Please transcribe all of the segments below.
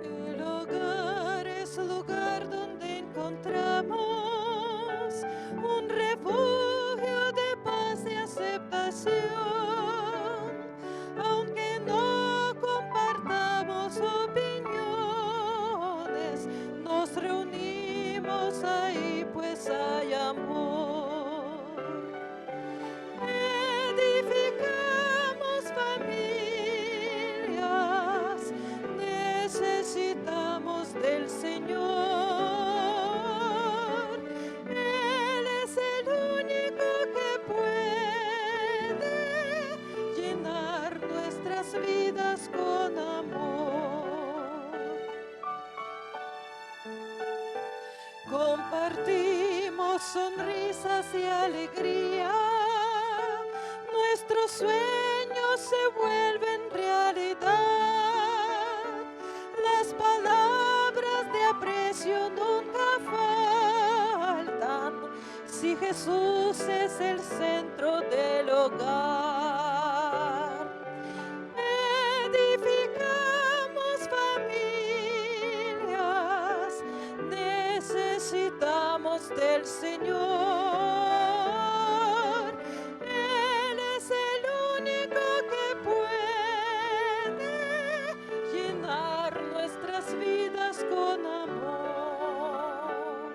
El hogar es lugar donde encontramos un refugio de paz y aceptación. Aunque no compartamos opiniones, nos reunimos ahí pues hay amor. Edificamos familias, necesitamos del Señor. Él es el único que puede llenar nuestras vidas con amor. Compartimos sonrisas y alegría, nuestros sueños se vuelven realidad. Las palabras de aprecio nunca faltan si Jesús es el centro del hogar. Edificamos familias, necesitamos del Señor. Él es el único que puede llenar nuestras vidas con amor.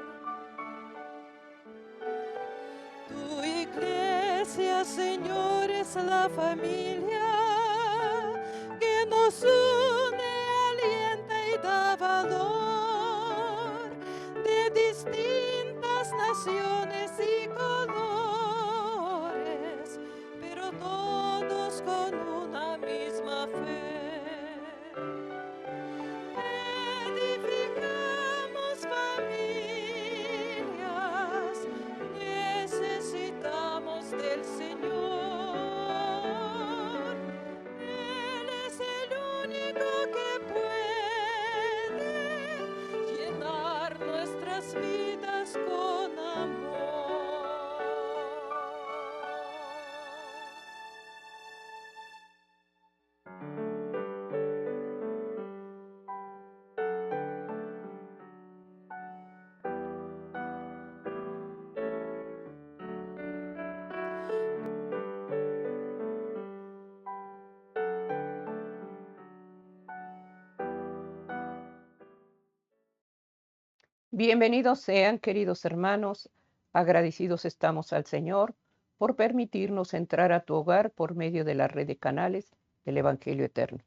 Tu iglesia, Señor, es la familia que nos une, alienta y da valor, de distintas naciones y colores, pero todos con una misma fe. Edificamos familias, necesitamos del Señor. Él es el único que puede llenar nuestras vidas con amor. Bienvenidos sean, queridos hermanos, agradecidos estamos al Señor por permitirnos entrar a tu hogar por medio de la red de canales del Evangelio Eterno.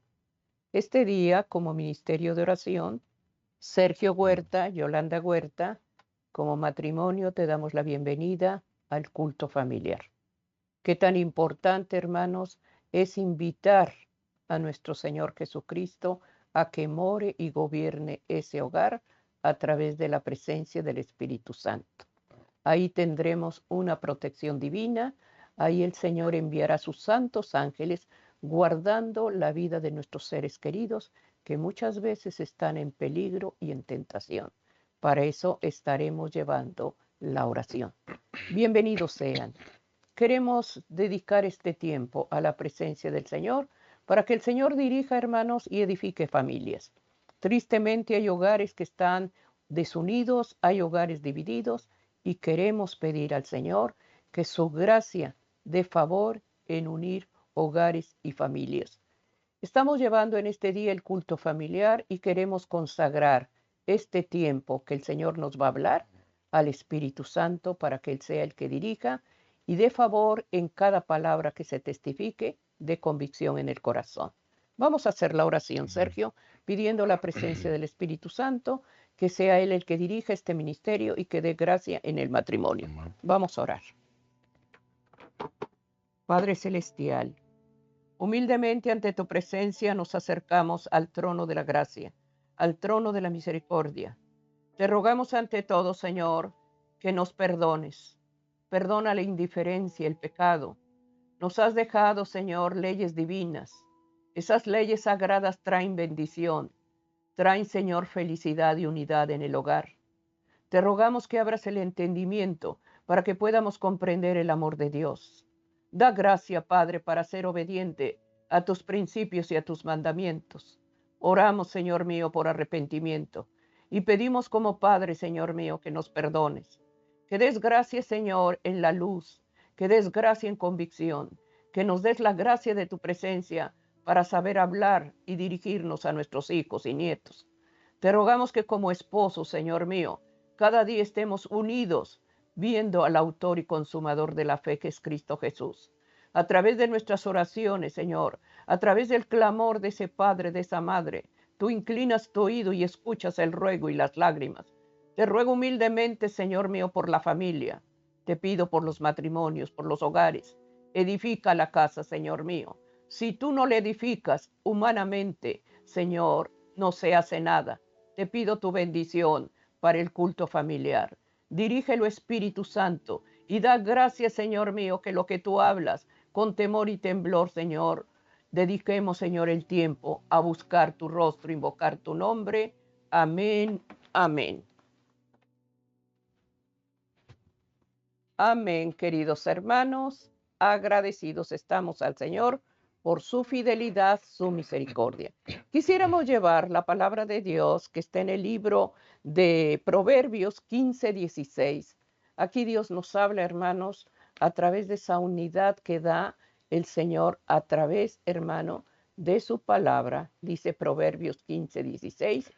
Este día, como ministerio de oración, Sergio Huerta, Yolanda Huerta, como matrimonio te damos la bienvenida al culto familiar. Qué tan importante, hermanos, es invitar a nuestro Señor Jesucristo a que more y gobierne ese hogar a través de la presencia del Espíritu Santo. Ahí tendremos una protección divina, ahí el Señor enviará sus santos ángeles guardando la vida de nuestros seres queridos que muchas veces están en peligro y en tentación. Para eso estaremos llevando la oración. Bienvenidos sean. Queremos dedicar este tiempo a la presencia del Señor para que el Señor dirija, hermanos, y edifique familias. Tristemente hay hogares que están desunidos, hay hogares divididos y queremos pedir al Señor que su gracia dé favor en unir hogares y familias. Estamos llevando en este día el culto familiar y queremos consagrar este tiempo que el Señor nos va a hablar al Espíritu Santo para que Él sea el que dirija y dé favor en cada palabra que se testifique de convicción en el corazón. Vamos a hacer la oración, Sergio, pidiendo la presencia del Espíritu Santo, que sea Él el que dirija este ministerio y que dé gracia en el matrimonio. Vamos a orar. Padre Celestial, humildemente ante tu presencia nos acercamos al trono de la gracia, al trono de la misericordia. Te rogamos ante todo, Señor, que nos perdones. Perdona la indiferencia, el pecado. Nos has dejado, Señor, leyes divinas. Esas leyes sagradas traen bendición, traen, Señor, felicidad y unidad en el hogar. Te rogamos que abras el entendimiento para que podamos comprender el amor de Dios. Da gracia, Padre, para ser obediente a tus principios y a tus mandamientos. Oramos, Señor mío, por arrepentimiento y pedimos como Padre, Señor mío, que nos perdones. Que des gracia, Señor, en la luz, que des gracia en convicción, que nos des la gracia de tu presencia para saber hablar y dirigirnos a nuestros hijos y nietos. Te rogamos que como esposos, Señor mío, cada día estemos unidos viendo al autor y consumador de la fe que es Cristo Jesús. A través de nuestras oraciones, Señor, a través del clamor de ese padre, de esa madre, tú inclinas tu oído y escuchas el ruego y las lágrimas. Te ruego humildemente, Señor mío, por la familia. Te pido por los matrimonios, por los hogares. Edifica la casa, Señor mío. Si tú no le edificas humanamente, Señor, no se hace nada. Te pido tu bendición para el culto familiar. Dirígelo, Espíritu Santo, y da gracias, Señor mío, que lo que tú hablas, con temor y temblor, Señor, dediquemos, Señor, el tiempo a buscar tu rostro, invocar tu nombre. Amén, amén. Amén, queridos hermanos. Agradecidos estamos al Señor por su fidelidad, su misericordia. Quisiéramos llevar la palabra de Dios que está en el libro de Proverbios 15:16. Aquí Dios nos habla, hermanos, a través de esa unidad que da el Señor a través, hermano, de su palabra. Dice Proverbios 15:16,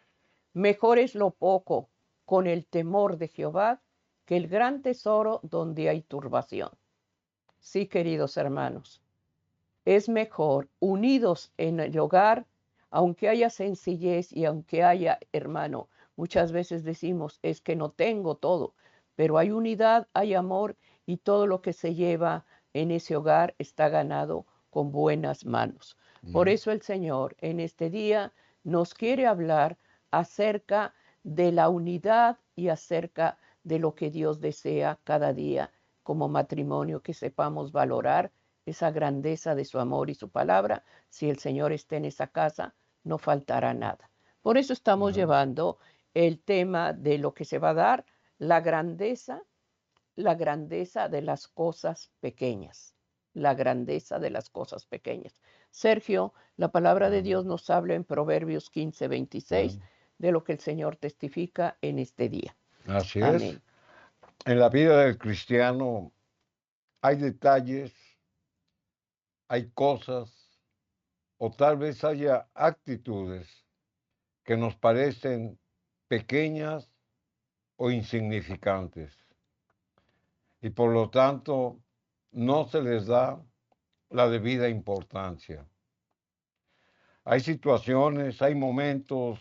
mejor es lo poco con el temor de Jehová que el gran tesoro donde hay turbación. Sí, queridos hermanos, es mejor unidos en el hogar, aunque haya sencillez y aunque haya, hermano, muchas veces decimos, es que no tengo todo, pero hay unidad, hay amor y todo lo que se lleva en ese hogar está ganado con buenas manos. Por eso el Señor en este día nos quiere hablar acerca de la unidad y acerca de lo que Dios desea cada día como matrimonio, que sepamos valorar esa grandeza de su amor y su palabra. Si el Señor está en esa casa, no faltará nada. Por eso estamos llevando el tema de lo que se va a dar, la grandeza de las cosas pequeñas, la grandeza de las cosas pequeñas. Sergio, la palabra de Dios nos habla en Proverbios 15:26 de lo que el Señor testifica en este día. Así es. Amén. En la vida del cristiano hay detalles, hay cosas o tal vez haya actitudes que nos parecen pequeñas o insignificantes y por lo tanto no se les da la debida importancia. Hay situaciones, hay momentos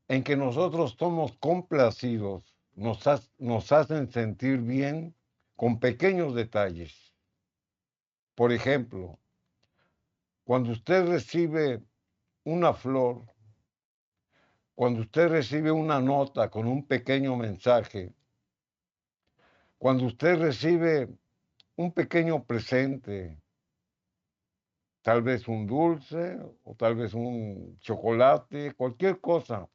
en que nosotros somos complacidos, nos hacen sentir bien con pequeños detalles. Por ejemplo, cuando usted recibe una flor, cuando usted recibe una nota con un pequeño mensaje, cuando usted recibe un pequeño presente, tal vez un dulce o tal vez un chocolate, cualquier cosa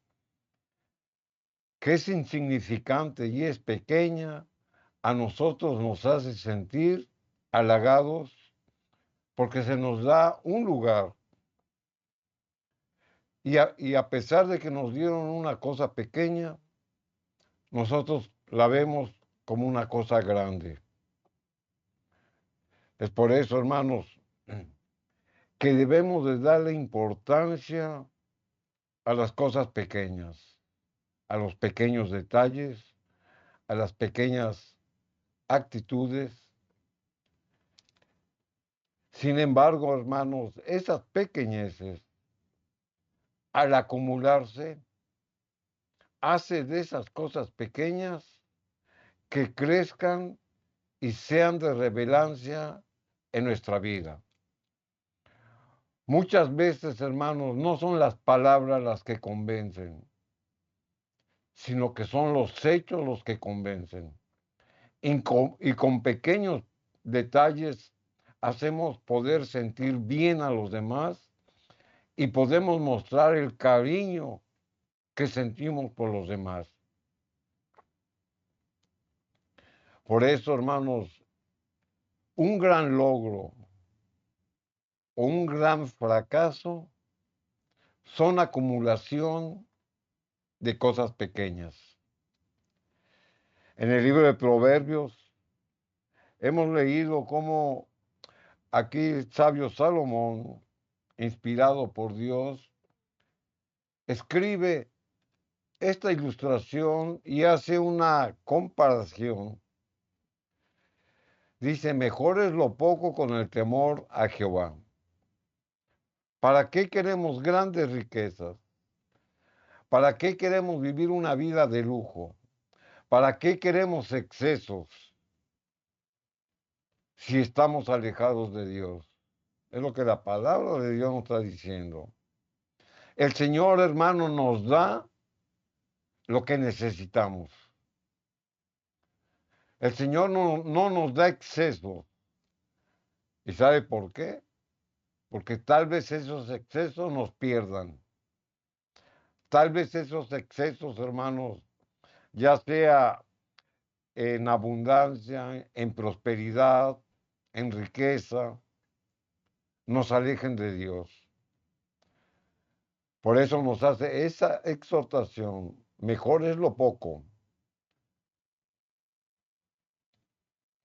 que es insignificante y es pequeña, a nosotros nos hace sentir halagados porque se nos da un lugar. Y a pesar de que nos dieron una cosa pequeña, nosotros la vemos como una cosa grande. Es por eso, hermanos, que debemos de darle importancia a las cosas pequeñas, a los pequeños detalles, a las pequeñas actitudes. Sin embargo, hermanos, esas pequeñeces, al acumularse, hace de esas cosas pequeñas que crezcan y sean de relevancia en nuestra vida. Muchas veces, hermanos, no son las palabras las que convencen, sino que son los hechos los que convencen. Y con pequeños detalles hacemos poder sentir bien a los demás y podemos mostrar el cariño que sentimos por los demás. Por eso, hermanos, un gran logro o un gran fracaso son acumulación de cosas pequeñas. En el libro de Proverbios hemos leído cómo aquí el sabio Salomón, inspirado por Dios, escribe esta ilustración y hace una comparación. Dice, mejor es lo poco con el temor a Jehová. ¿Para qué queremos grandes riquezas? ¿Para qué queremos vivir una vida de lujo? ¿Para qué queremos excesos si estamos alejados de Dios? Es lo que la palabra de Dios nos está diciendo. El Señor, hermano, nos da lo que necesitamos. El Señor no nos da exceso. ¿Y sabe por qué? Porque tal vez esos excesos nos pierdan. Tal vez esos excesos, hermanos, ya sea en abundancia, en prosperidad, en riqueza, nos alejen de Dios. Por eso nos hace esa exhortación. Mejor es lo poco,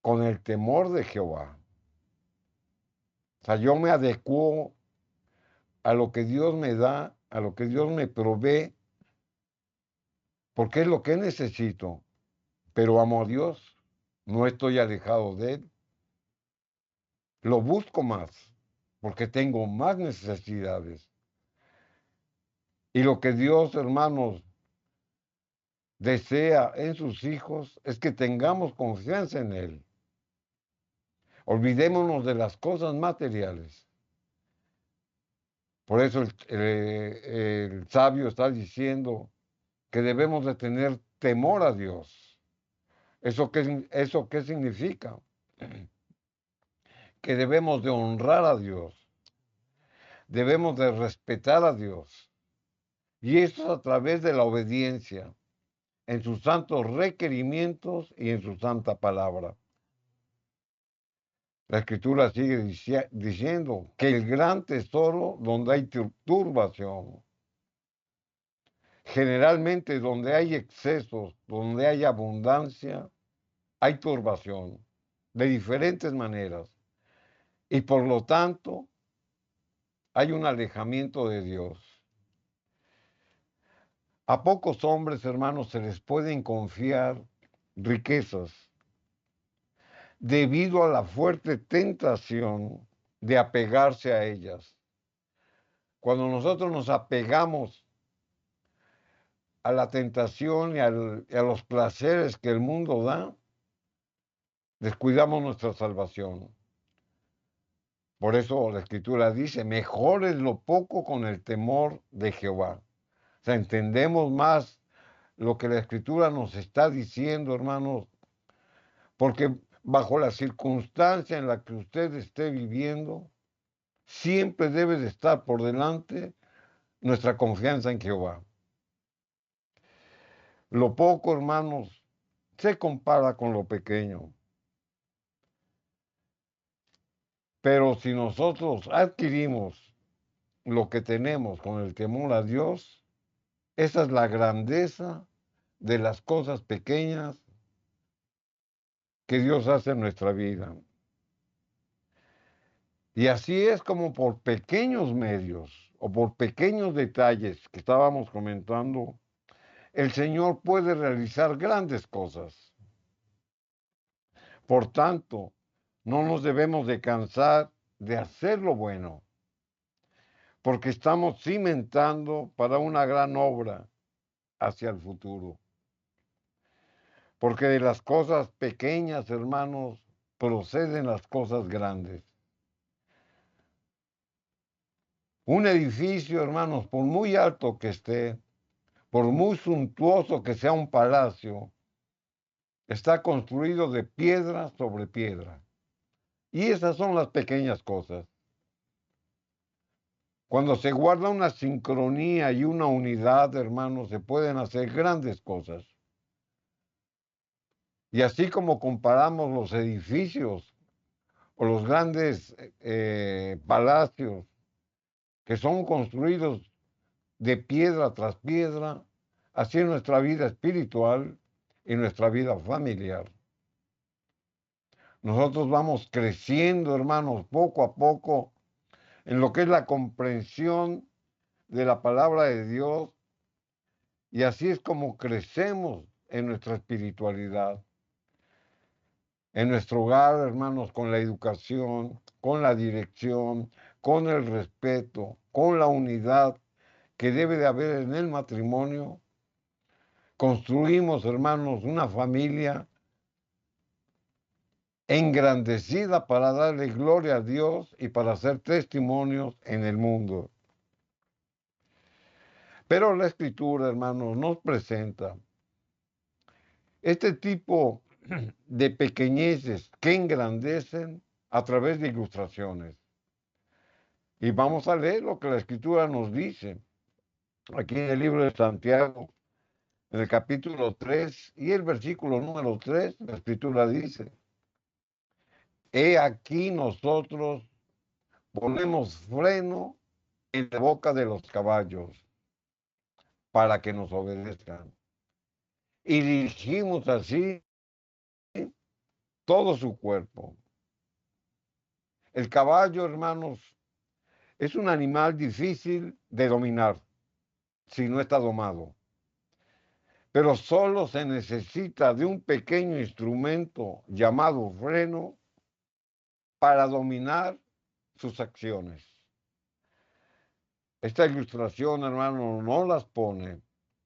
con el temor de Jehová. O sea, yo me adecuo a lo que Dios me da, a lo que Dios me provee, porque es lo que necesito. Pero amo a Dios, no estoy alejado de Él. Lo busco más, porque tengo más necesidades. Y lo que Dios, hermanos, desea en sus hijos es que tengamos confianza en Él. Olvidémonos de las cosas materiales. Por eso el sabio está diciendo que debemos de tener temor a Dios. ¿Eso qué significa? Que debemos de honrar a Dios. Debemos de respetar a Dios. Y eso es a través de la obediencia en sus santos requerimientos y en su santa palabra. La escritura sigue diciendo que el gran tesoro donde hay turbación, generalmente donde hay excesos, donde hay abundancia, hay turbación de diferentes maneras. Y por lo tanto, hay un alejamiento de Dios. A pocos hombres, hermanos, se les pueden confiar riquezas debido a la fuerte tentación de apegarse a ellas. Cuando nosotros nos apegamos a la tentación y a los placeres que el mundo da, descuidamos nuestra salvación. Por eso la Escritura dice, mejor es lo poco con el temor de Jehová. O sea, entendemos más lo que la Escritura nos está diciendo, hermanos, porque bajo la circunstancia en la que usted esté viviendo, siempre debe de estar por delante nuestra confianza en Jehová. Lo poco, hermanos, se compara con lo pequeño. Pero si nosotros adquirimos lo que tenemos con el temor a Dios, esa es la grandeza de las cosas pequeñas que Dios hace en nuestra vida. Y así es como por pequeños medios o por pequeños detalles que estábamos comentando, el Señor puede realizar grandes cosas. Por tanto, no nos debemos de cansar de hacer lo bueno, porque estamos cimentando para una gran obra hacia el futuro. Porque de las cosas pequeñas, hermanos, proceden las cosas grandes. Un edificio, hermanos, por muy alto que esté, por muy suntuoso que sea un palacio, está construido de piedra sobre piedra. Y esas son las pequeñas cosas. Cuando se guarda una sincronía y una unidad, hermanos, se pueden hacer grandes cosas. Y así como comparamos los edificios o los grandes palacios que son construidos de piedra tras piedra, así es nuestra vida espiritual y nuestra vida familiar. Nosotros vamos creciendo, hermanos, poco a poco en lo que es la comprensión de la palabra de Dios, y así es como crecemos en nuestra espiritualidad. En nuestro hogar, hermanos, con la educación, con la dirección, con el respeto, con la unidad que debe de haber en el matrimonio, construimos, hermanos, una familia engrandecida para darle gloria a Dios y para hacer testimonios en el mundo. Pero la Escritura, hermanos, nos presenta este tipo de pequeñeces que engrandecen a través de ilustraciones. Y vamos a leer lo que la Escritura nos dice aquí en el libro de Santiago, en el capítulo 3 y el versículo número 3, la Escritura dice: He aquí nosotros ponemos freno en la boca de los caballos para que nos obedezcan. Y dirigimos así todo su cuerpo. El caballo, hermanos, es un animal difícil de dominar si no está domado. Pero solo se necesita de un pequeño instrumento llamado freno para dominar sus acciones. Esta ilustración, hermano, no las pone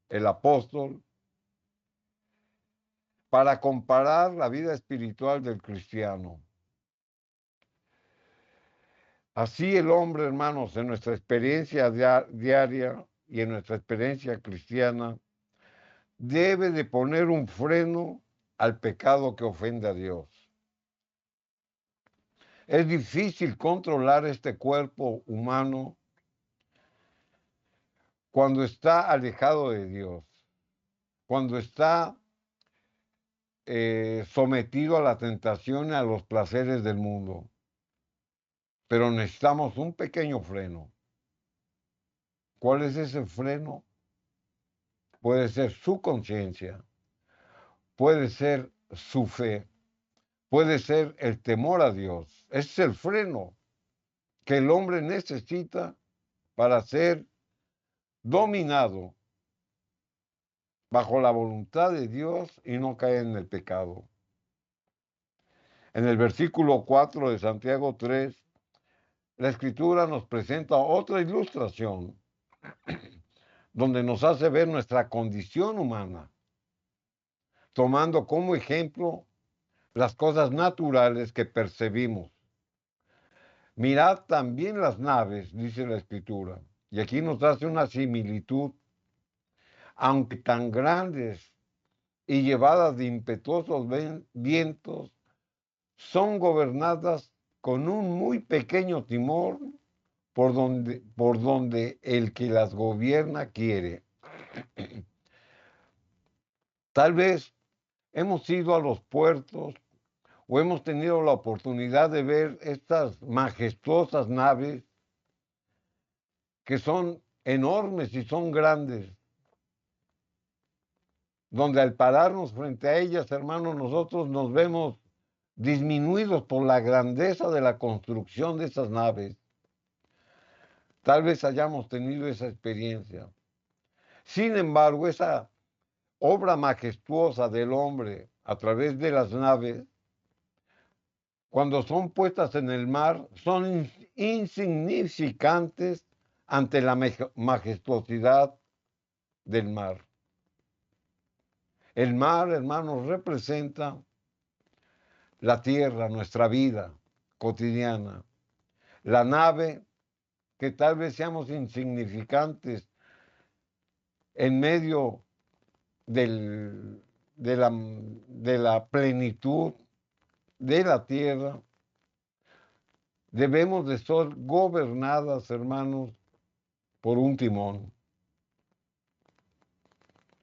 el apóstol para comparar la vida espiritual del cristiano. Así el hombre, hermanos, en nuestra experiencia diaria y en nuestra experiencia cristiana, debe de poner un freno al pecado que ofende a Dios. Es difícil controlar este cuerpo humano cuando está alejado de Dios, cuando está sometido a la tentación y a los placeres del mundo. Pero necesitamos un pequeño freno. ¿Cuál es ese freno? Puede ser su conciencia, puede ser su fe, puede ser el temor a Dios. Ese es el freno que el hombre necesita para ser dominado bajo la voluntad de Dios y no caer en el pecado. En el versículo 4 de Santiago 3, la Escritura nos presenta otra ilustración donde nos hace ver nuestra condición humana, tomando como ejemplo las cosas naturales que percibimos. Mirad también las naves, dice la Escritura, y aquí nos hace una similitud, aunque tan grandes y llevadas de impetuosos vientos, son gobernadas con un muy pequeño timón por donde el que las gobierna quiere. Tal vez hemos ido a los puertos o hemos tenido la oportunidad de ver estas majestuosas naves que son enormes y son grandes, donde al pararnos frente a ellas, hermanos, nosotros nos vemos disminuidos por la grandeza de la construcción de esas naves. Tal vez hayamos tenido esa experiencia. Sin embargo, esa obra majestuosa del hombre a través de las naves, cuando son puestas en el mar, son insignificantes ante la majestuosidad del mar. El mar, hermanos, representa la tierra, nuestra vida cotidiana. La nave, que tal vez seamos insignificantes en medio de la plenitud de la tierra, debemos de ser gobernadas, hermanos, por un timón.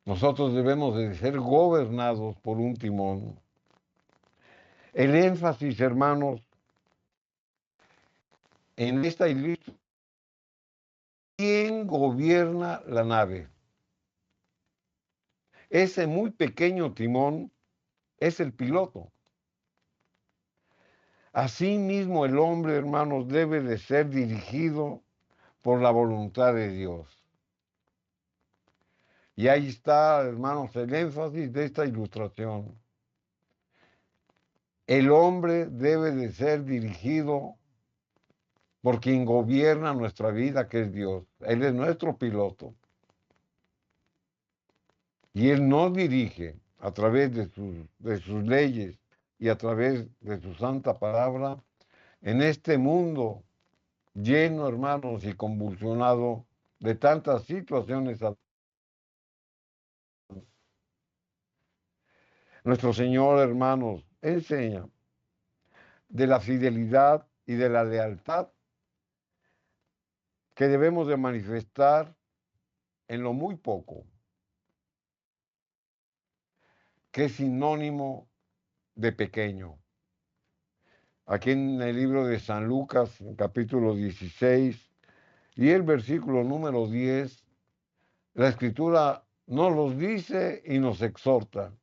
Nosotros debemos de ser gobernados por un timón. El énfasis, hermanos, en esta ilustración, ¿quién gobierna la nave? Ese muy pequeño timón es el piloto. Asimismo, el hombre, hermanos, debe de ser dirigido por la voluntad de Dios. Y ahí está, hermanos, el énfasis de esta ilustración. El hombre debe de ser dirigido por quien gobierna nuestra vida, que es Dios. Él es nuestro piloto. Y Él nos dirige a través de sus leyes y a través de su santa palabra en este mundo lleno, hermanos, y convulsionado de tantas situaciones. Nuestro Señor, hermanos, enseña de la fidelidad y de la lealtad que debemos de manifestar en lo muy poco, que es sinónimo de pequeño. Aquí en el libro de San Lucas, capítulo 16, y el versículo número 10, la Escritura nos los dice y nos exhorta.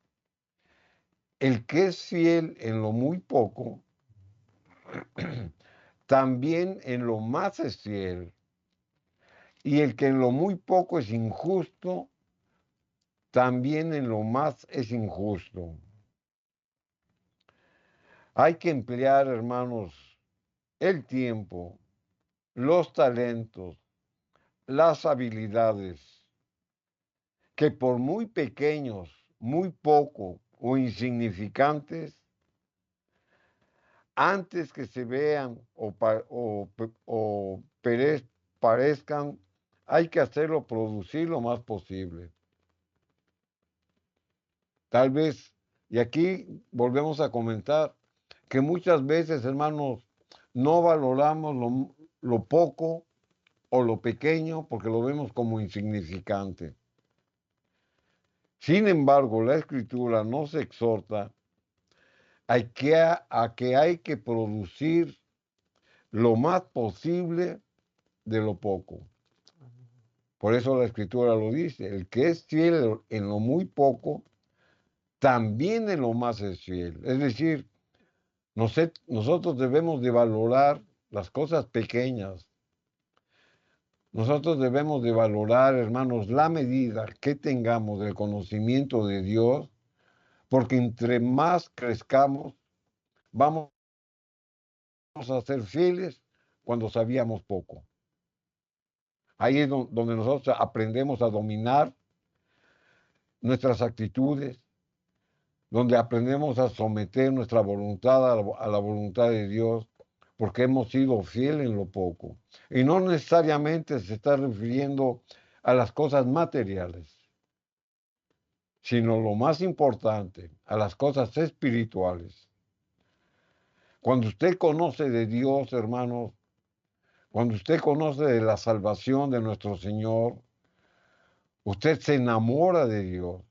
El que es fiel en lo muy poco, también en lo más es fiel. Y el que en lo muy poco es injusto, también en lo más es injusto. Hay que emplear, hermanos, el tiempo, los talentos, las habilidades, que por muy pequeños, muy poco o insignificantes, antes que se vean o parezcan, hay que hacerlo producir lo más posible. Tal vez, y aquí volvemos a comentar, que muchas veces, hermanos, no valoramos lo poco o lo pequeño porque lo vemos como insignificante. Sin embargo, la Escritura nos exhorta a que hay que producir lo más posible de lo poco. Por eso la Escritura lo dice, el que es fiel en lo muy poco, también en lo más es fiel. Es decir, nosotros debemos de valorar las cosas pequeñas. Nosotros debemos de valorar, hermanos, la medida que tengamos del conocimiento de Dios, porque entre más crezcamos, vamos a ser fieles cuando sabíamos poco. Ahí es donde nosotros aprendemos a dominar nuestras actitudes, donde aprendemos a someter nuestra voluntad a la voluntad de Dios, porque hemos sido fieles en lo poco. Y no necesariamente se está refiriendo a las cosas materiales, sino lo más importante, a las cosas espirituales. Cuando usted conoce de Dios, hermanos, cuando usted conoce de la salvación de nuestro Señor, usted se enamora de Dios.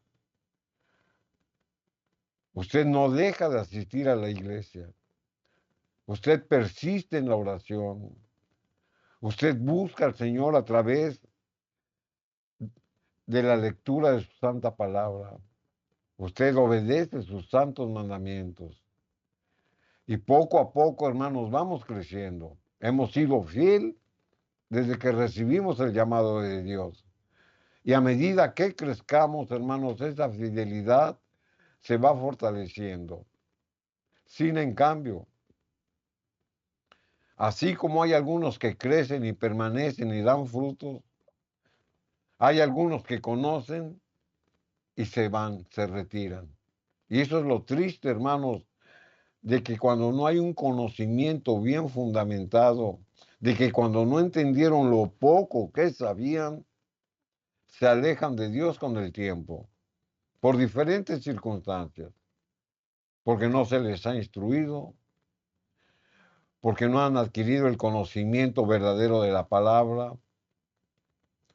Usted no deja de asistir a la iglesia. Usted persiste en la oración. Usted busca al Señor a través de la lectura de su santa palabra. Usted obedece sus santos mandamientos. Y poco a poco, hermanos, vamos creciendo. Hemos sido fiel desde que recibimos el llamado de Dios. Y a medida que crezcamos, hermanos, esa fidelidad se va fortaleciendo. Sin en cambio, así como hay algunos que crecen y permanecen y dan frutos, hay algunos que conocen y se van, se retiran. Y eso es lo triste, hermanos, de que cuando no hay un conocimiento bien fundamentado, de que cuando no entendieron lo poco que sabían, se alejan de Dios con el tiempo, por diferentes circunstancias, porque no se les ha instruido, porque no han adquirido el conocimiento verdadero de la palabra,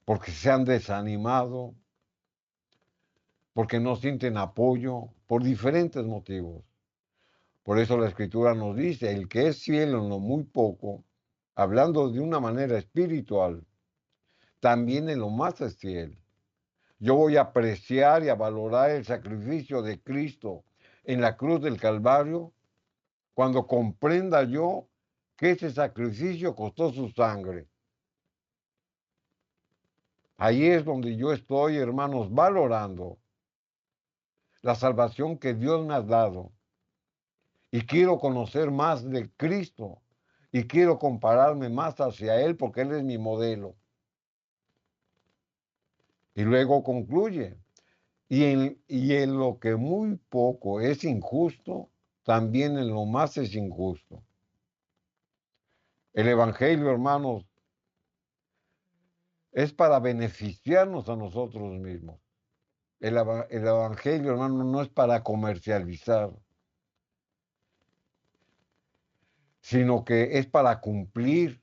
porque se han desanimado, porque no sienten apoyo, por diferentes motivos. Por eso la Escritura nos dice, el que es fiel en lo muy poco, hablando de una manera espiritual, también en lo más es fiel. Yo voy a apreciar y a valorar el sacrificio de Cristo en la cruz del Calvario cuando comprenda yo que ese sacrificio costó su sangre. Ahí es donde yo estoy, hermanos, valorando la salvación que Dios me ha dado. Y quiero conocer más de Cristo. Y quiero compararme más hacia Él porque Él es mi modelo. Y luego concluye. Y en lo que muy poco es injusto, también en lo más es injusto. El Evangelio, hermanos, es para beneficiarnos a nosotros mismos. El Evangelio, hermano, no es para comercializar, sino que es para cumplir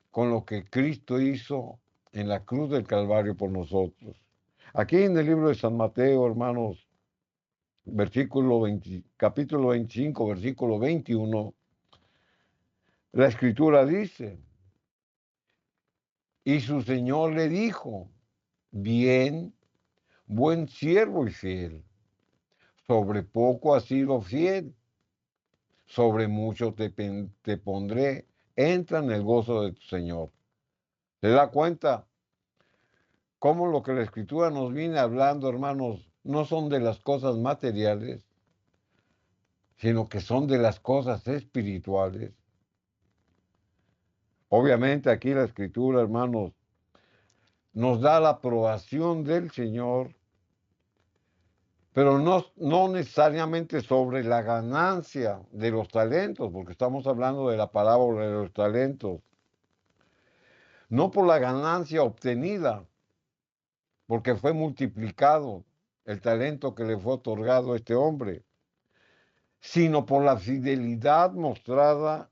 con lo que Cristo hizo en la cruz del Calvario por nosotros. Aquí en el libro de San Mateo, hermanos, capítulo 25, versículo 21, la Escritura dice, y su Señor le dijo, bien, buen siervo y fiel, sobre poco has sido fiel, sobre mucho te pondré, entra en el gozo de tu Señor. ¿Se da cuenta cómo lo que la Escritura nos viene hablando, hermanos, no son de las cosas materiales, sino que son de las cosas espirituales? Obviamente aquí la Escritura, hermanos, nos da la aprobación del Señor, pero no necesariamente sobre la ganancia de los talentos, porque estamos hablando de la parábola de los talentos, no por la ganancia obtenida, porque fue multiplicado el talento que le fue otorgado a este hombre, sino por la fidelidad mostrada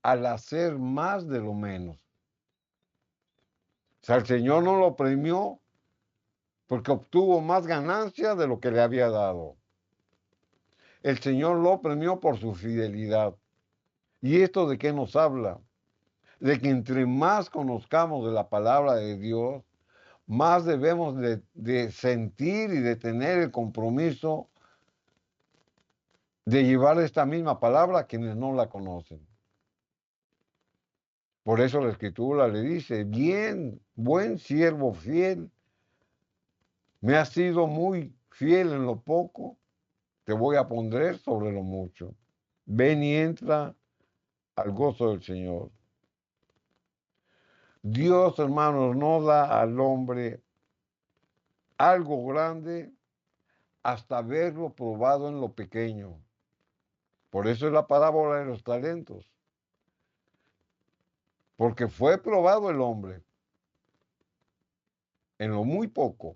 al hacer más de lo menos. O sea, el Señor no lo premió porque obtuvo más ganancia de lo que le había dado. El Señor lo premió por su fidelidad. ¿Y esto de qué nos habla? De que entre más conozcamos de la palabra de Dios, más debemos de sentir y de tener el compromiso de llevar esta misma palabra a quienes no la conocen. Por eso la Escritura le dice, bien, buen siervo fiel, me has sido muy fiel en lo poco, te voy a poner sobre lo mucho. Ven y entra al gozo del Señor. Dios, hermanos, no da al hombre algo grande hasta verlo probado en lo pequeño. Por eso es la parábola de los talentos. Porque fue probado el hombre en lo muy poco.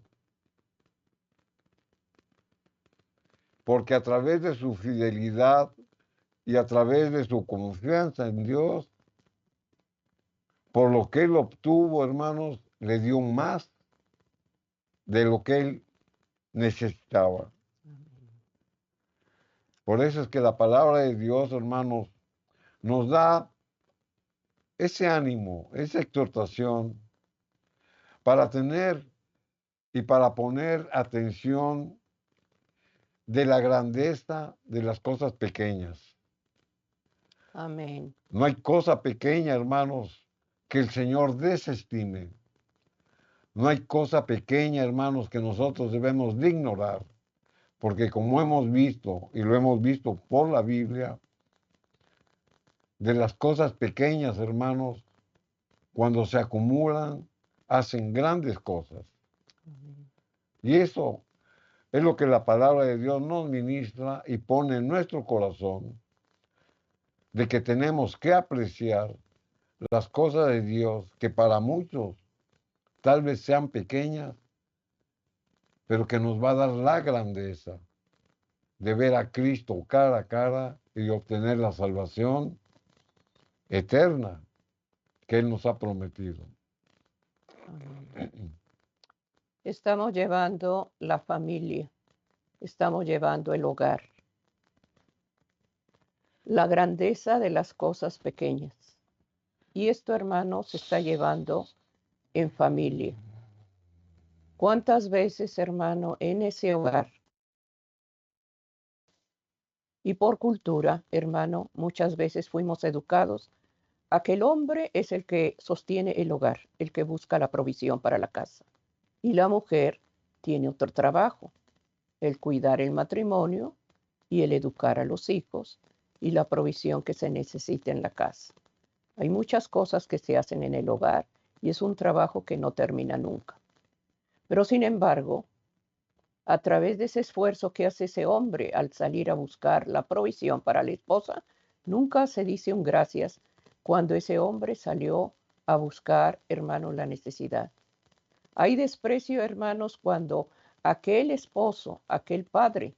Porque a través de su fidelidad y a través de su confianza en Dios, por lo que él obtuvo, hermanos, le dio más de lo que él necesitaba. Por eso es que la palabra de Dios, hermanos, nos da ese ánimo, esa exhortación para tener y para poner atención de la grandeza de las cosas pequeñas. Amén. No hay cosa pequeña, hermanos, que el Señor desestime. No hay cosa pequeña, hermanos, que nosotros debemos de ignorar, porque como hemos visto, y lo hemos visto por la Biblia, de las cosas pequeñas, hermanos, cuando se acumulan, hacen grandes cosas. Y eso es lo que la palabra de Dios nos ministra y pone en nuestro corazón, de que tenemos que apreciar las cosas de Dios, que para muchos tal vez sean pequeñas, pero que nos va a dar la grandeza de ver a Cristo cara a cara y obtener la salvación eterna que Él nos ha prometido. Amén. Estamos llevando la familia, estamos llevando el hogar. La grandeza de las cosas pequeñas. Y esto, hermano, se está llevando en familia. ¿Cuántas veces, hermano, en ese hogar y por cultura, hermano, muchas veces fuimos educados a que el hombre es el que sostiene el hogar, el que busca la provisión para la casa? Y la mujer tiene otro trabajo, el cuidar el matrimonio y el educar a los hijos y la provisión que se necesita en la casa. Hay muchas cosas que se hacen en el hogar y es un trabajo que no termina nunca. Pero sin embargo, a través de ese esfuerzo que hace ese hombre al salir a buscar la provisión para la esposa, nunca se dice un gracias cuando ese hombre salió a buscar, hermano, la necesidad. Hay desprecio, hermanos, cuando aquel esposo, aquel padre,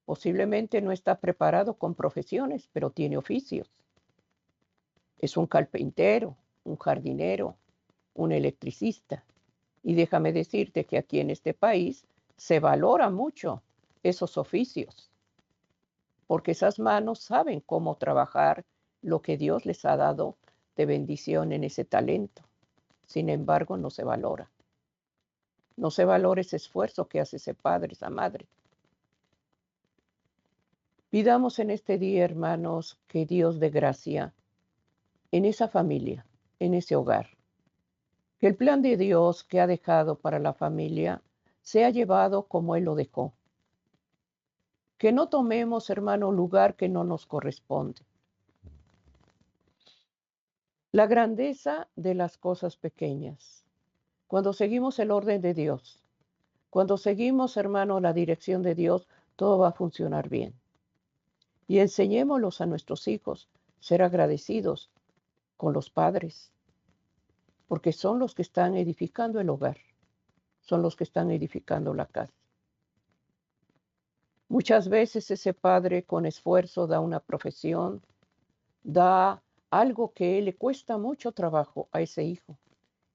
posiblemente no está preparado con profesiones, pero tiene oficios. Es un carpintero, un jardinero, un electricista. Y déjame decirte que aquí en este país se valora mucho esos oficios, porque esas manos saben cómo trabajar lo que Dios les ha dado de bendición en ese talento. Sin embargo, no se valora. No se valora ese esfuerzo que hace ese padre, esa madre. Pidamos en este día, hermanos, que Dios dé gracia en esa familia, en ese hogar. Que el plan de Dios que ha dejado para la familia sea llevado como Él lo dejó. Que no tomemos, hermano, lugar que no nos corresponde. La grandeza de las cosas pequeñas. Cuando seguimos el orden de Dios, cuando seguimos, hermano, la dirección de Dios, todo va a funcionar bien. Y enseñémoslos a nuestros hijos ser agradecidos con los padres, porque son los que están edificando el hogar, son los que están edificando la casa. Muchas veces ese padre con esfuerzo da una profesión, da algo que le cuesta mucho trabajo a ese hijo.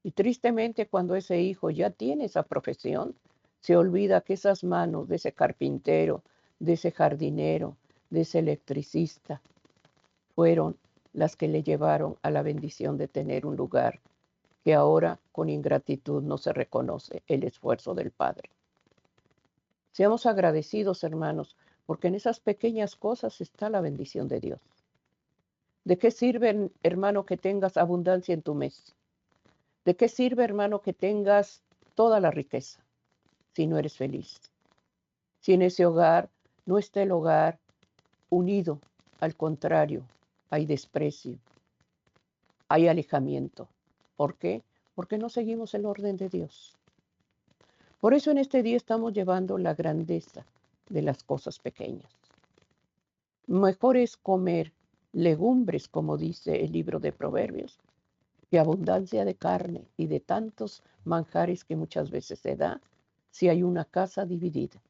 Y tristemente cuando ese hijo ya tiene esa profesión, se olvida que esas manos de ese carpintero, de ese jardinero, de ese electricista, fueron las que le llevaron a la bendición de tener un lugar que ahora con ingratitud no se reconoce el esfuerzo del Padre. Seamos agradecidos, hermanos, porque en esas pequeñas cosas está la bendición de Dios. ¿De qué sirve, hermano, que tengas abundancia en tu mes? ¿De qué sirve, hermano, que tengas toda la riqueza si no eres feliz? Si en ese hogar no está el hogar unido, al contrario, hay desprecio, hay alejamiento. ¿Por qué? Porque no seguimos el orden de Dios. Por eso en este día estamos llevando la grandeza de las cosas pequeñas. Mejor es comer legumbres, como dice el libro de Proverbios, que abundancia de carne y de tantos manjares que muchas veces se da si hay una casa dividida.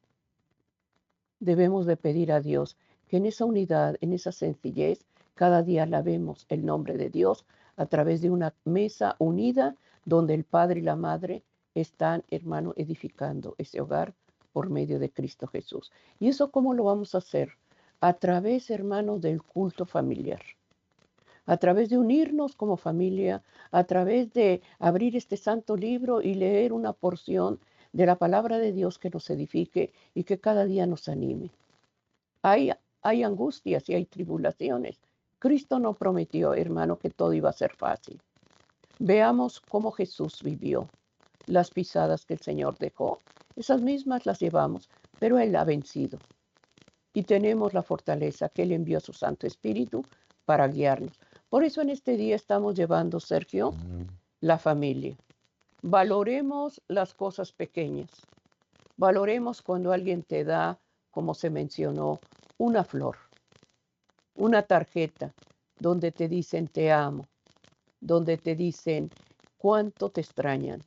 Debemos de pedir a Dios que en esa unidad, en esa sencillez, cada día alabemos el nombre de Dios a través de una mesa unida donde el Padre y la Madre están, hermano, edificando ese hogar por medio de Cristo Jesús. ¿Y eso cómo lo vamos a hacer? A través, hermano, del culto familiar. A través de unirnos como familia, a través de abrir este santo libro y leer una porción de la palabra de Dios que nos edifique y que cada día nos anime. Hay angustias y hay tribulaciones. Cristo no prometió, hermano, que todo iba a ser fácil. Veamos cómo Jesús vivió. Las pisadas que el Señor dejó, esas mismas las llevamos, pero Él ha vencido. Y tenemos la fortaleza que Él envió a su Santo Espíritu para guiarnos. Por eso en este día estamos llevando, Sergio, la familia. Valoremos las cosas pequeñas. Valoremos cuando alguien te da, como se mencionó, una flor, una tarjeta donde te dicen te amo, donde te dicen cuánto te extrañan.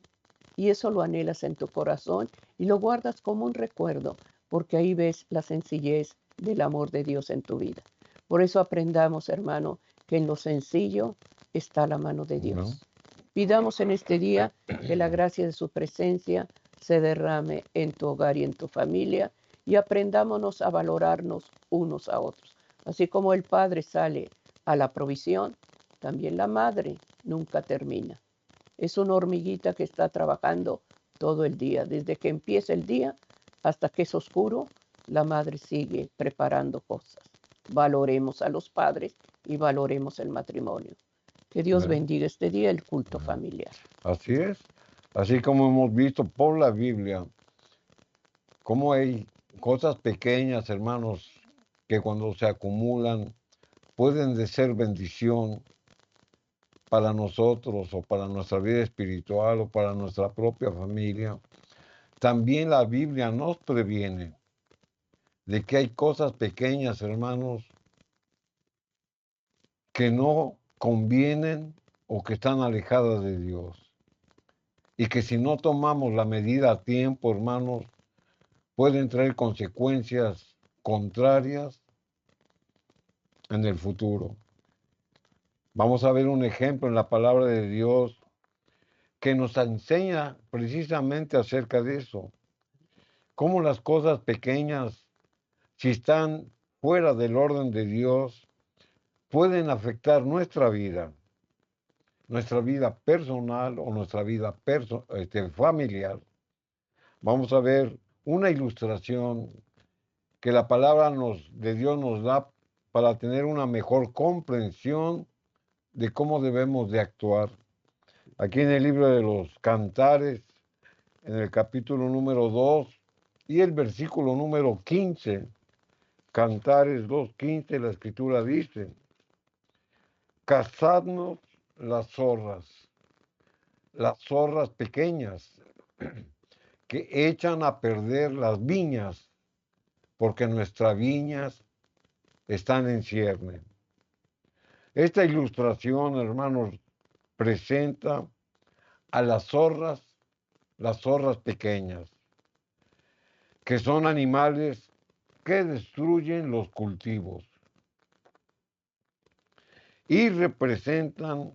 Y eso lo anhelas en tu corazón y lo guardas como un recuerdo, porque ahí ves la sencillez del amor de Dios en tu vida. Por eso aprendamos, hermano, que en lo sencillo está la mano de Dios. Pidamos en este día que la gracia de su presencia se derrame en tu hogar y en tu familia y aprendámonos a valorarnos unos a otros. Así como el padre sale a la provisión, también la madre nunca termina. Es una hormiguita que está trabajando todo el día. Desde que empieza el día hasta que es oscuro, la madre sigue preparando cosas. Valoremos a los padres y valoremos el matrimonio. Que Dios bendiga este día el culto familiar. Así es. Así como hemos visto por la Biblia, cómo hay cosas pequeñas, hermanos, que cuando se acumulan pueden de ser bendición para nosotros o para nuestra vida espiritual o para nuestra propia familia. También la Biblia nos previene de que hay cosas pequeñas, hermanos, que no convienen o que están alejadas de Dios. Y que si no tomamos la medida a tiempo, hermanos, pueden traer consecuencias contrarias en el futuro. Vamos a ver un ejemplo en la palabra de Dios que nos enseña precisamente acerca de eso. Cómo las cosas pequeñas, si están fuera del orden de Dios, pueden afectar nuestra vida personal o nuestra vida familiar. Vamos a ver una ilustración que la palabra de Dios nos da para tener una mejor comprensión de cómo debemos de actuar. Aquí en el libro de los Cantares, en el capítulo número 2 y el versículo número 15, Cantares 2:15, la escritura dice: cazadnos las zorras pequeñas, que echan a perder las viñas, porque nuestras viñas están en cierne. Esta ilustración, hermanos, presenta a las zorras pequeñas, que son animales que destruyen los cultivos y representan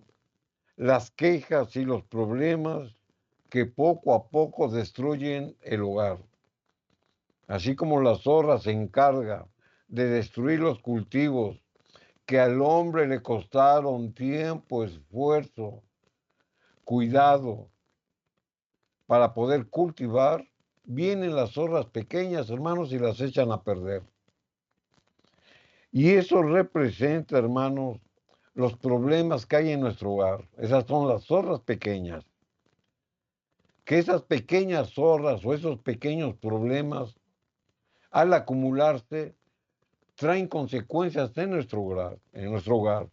las quejas y los problemas que poco a poco destruyen el hogar. Así como la zorra se encarga de destruir los cultivos que al hombre le costaron tiempo, esfuerzo, cuidado para poder cultivar, vienen las zorras pequeñas, hermanos, y las echan a perder. Y eso representa, hermanos, los problemas que hay en nuestro hogar. Esas son las zorras pequeñas. Que esas pequeñas zorras o esos pequeños problemas, al acumularse, traen consecuencias en nuestro hogar.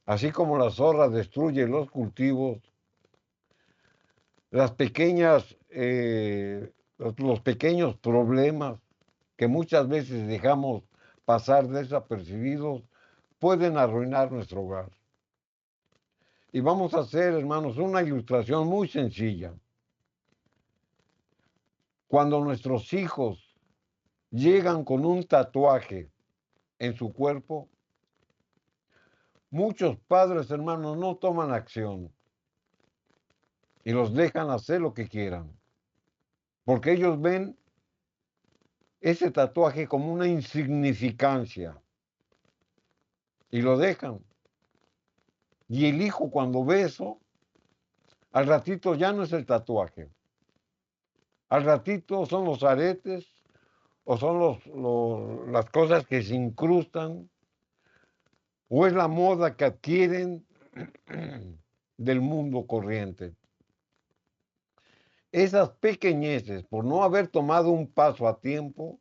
Así como la zorra destruye los cultivos, los pequeños problemas que muchas veces dejamos pasar desapercibidos pueden arruinar nuestro hogar. Y vamos a hacer, hermanos, una ilustración muy sencilla. Cuando nuestros hijos llegan con un tatuaje en su cuerpo, muchos padres, hermanos, no toman acción y los dejan hacer lo que quieran, porque ellos ven ese tatuaje como una insignificancia y lo dejan. Y el hijo, cuando ve eso, al ratito ya no es el tatuaje. Al ratito son los aretes o son las cosas que se incrustan o es la moda que adquieren del mundo corriente. Esas pequeñeces, por no haber tomado un paso a tiempo,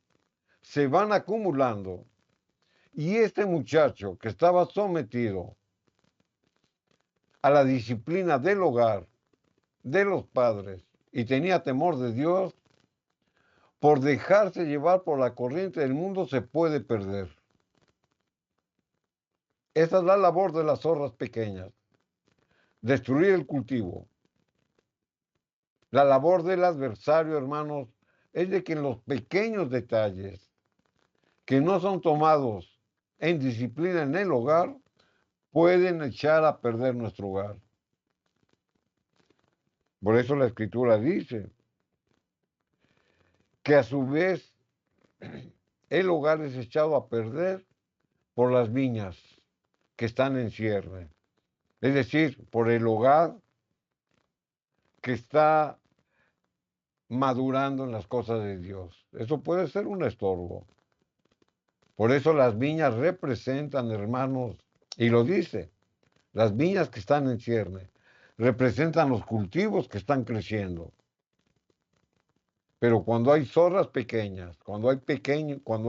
se van acumulando. Y este muchacho que estaba sometido a la disciplina del hogar, de los padres, y tenía temor de Dios, por dejarse llevar por la corriente del mundo se puede perder. Esa es la labor de las zorras pequeñas, destruir el cultivo. La labor del adversario, hermanos, es de que en los pequeños detalles que no son tomados en disciplina en el hogar, pueden echar a perder nuestro hogar. Por eso la Escritura dice que a su vez el hogar es echado a perder por las viñas que están en cierne. Es decir, por el hogar que está madurando en las cosas de Dios. Eso puede ser un estorbo. Por eso las viñas representan, hermanos, y lo dice, las viñas que están en cierne, representan los cultivos que están creciendo. Pero cuando hay zorras pequeñas, cuando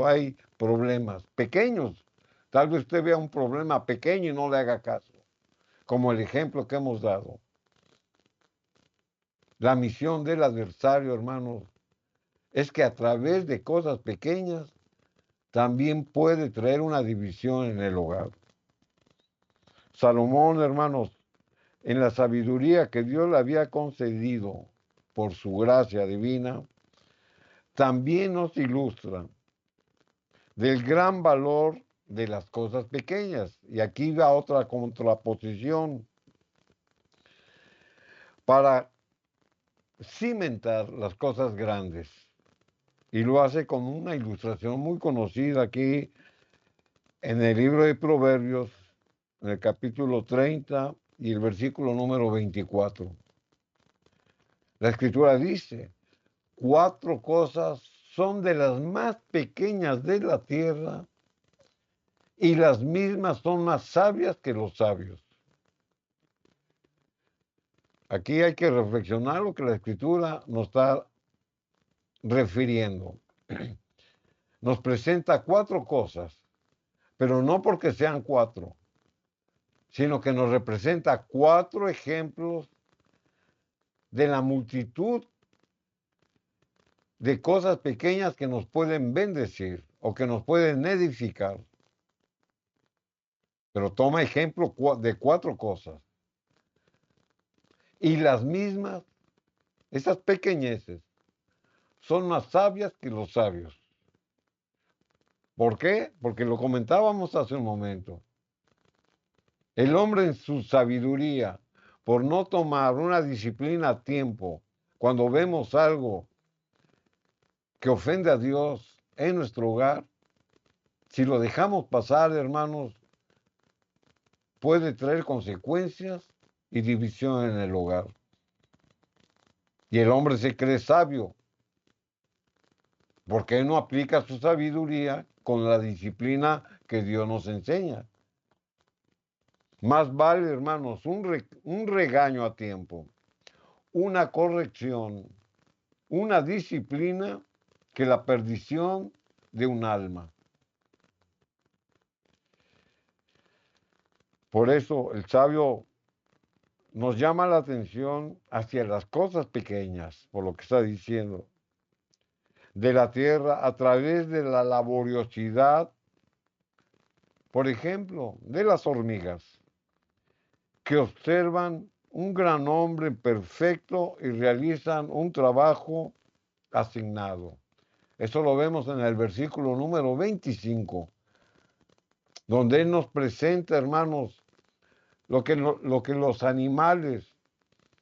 hay problemas pequeños, tal vez usted vea un problema pequeño y no le haga caso, como el ejemplo que hemos dado. La misión del adversario, hermanos, es que a través de cosas pequeñas también puede traer una división en el hogar. Salomón, hermanos, en la sabiduría que Dios le había concedido por su gracia divina, también nos ilustra del gran valor de las cosas pequeñas. Y aquí va otra contraposición para cimentar las cosas grandes. Y lo hace con una ilustración muy conocida aquí en el libro de Proverbios, en el capítulo 30 y el versículo número 24. La escritura dice, 4 cosas son de las más pequeñas de la tierra y las mismas son más sabias que los sabios. Aquí hay que reflexionar lo que la escritura nos está refiriendo. Nos presenta 4 cosas, pero no porque sean 4, sino que nos representa 4 ejemplos de la multitud de cosas pequeñas que nos pueden bendecir o que nos pueden edificar. Pero toma ejemplo de 4 cosas. Y las mismas, esas pequeñeces, son más sabias que los sabios. ¿Por qué? Porque lo comentábamos hace un momento. El hombre en su sabiduría, por no tomar una disciplina a tiempo, cuando vemos algo que ofende a Dios en nuestro hogar, si lo dejamos pasar, hermanos, puede traer consecuencias y división en el hogar. Y el hombre se cree sabio, porque no aplica su sabiduría con la disciplina que Dios nos enseña. Más vale, hermanos, un regaño a tiempo, una corrección, una disciplina que la perdición de un alma. Por eso el sabio nos llama la atención hacia las cosas pequeñas, por lo que está diciendo, de la tierra a través de la laboriosidad, por ejemplo, de las hormigas, que observan un gran hombre perfecto y realizan un trabajo asignado. Eso lo vemos en el versículo número 25, donde Él nos presenta, hermanos, lo que los animales,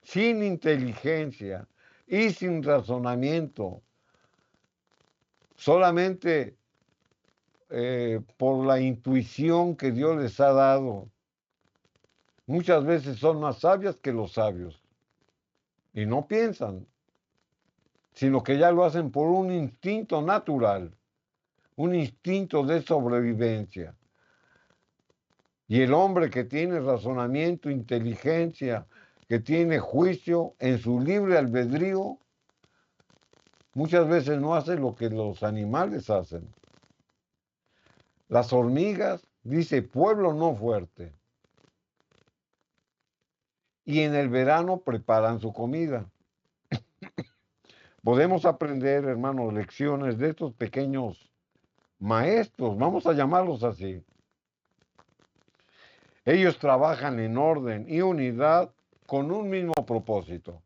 sin inteligencia y sin razonamiento, solamente por la intuición que Dios les ha dado, muchas veces son más sabias que los sabios. Y no piensan, sino que ya lo hacen por un instinto natural, un instinto de sobrevivencia. Y el hombre que tiene razonamiento, inteligencia, que tiene juicio en su libre albedrío, muchas veces no hace lo que los animales hacen. Las hormigas, dice, pueblo no fuerte. Y en el verano preparan su comida. Podemos aprender, hermanos, lecciones de estos pequeños maestros, vamos a llamarlos así. Ellos trabajan en orden y unidad con un mismo propósito.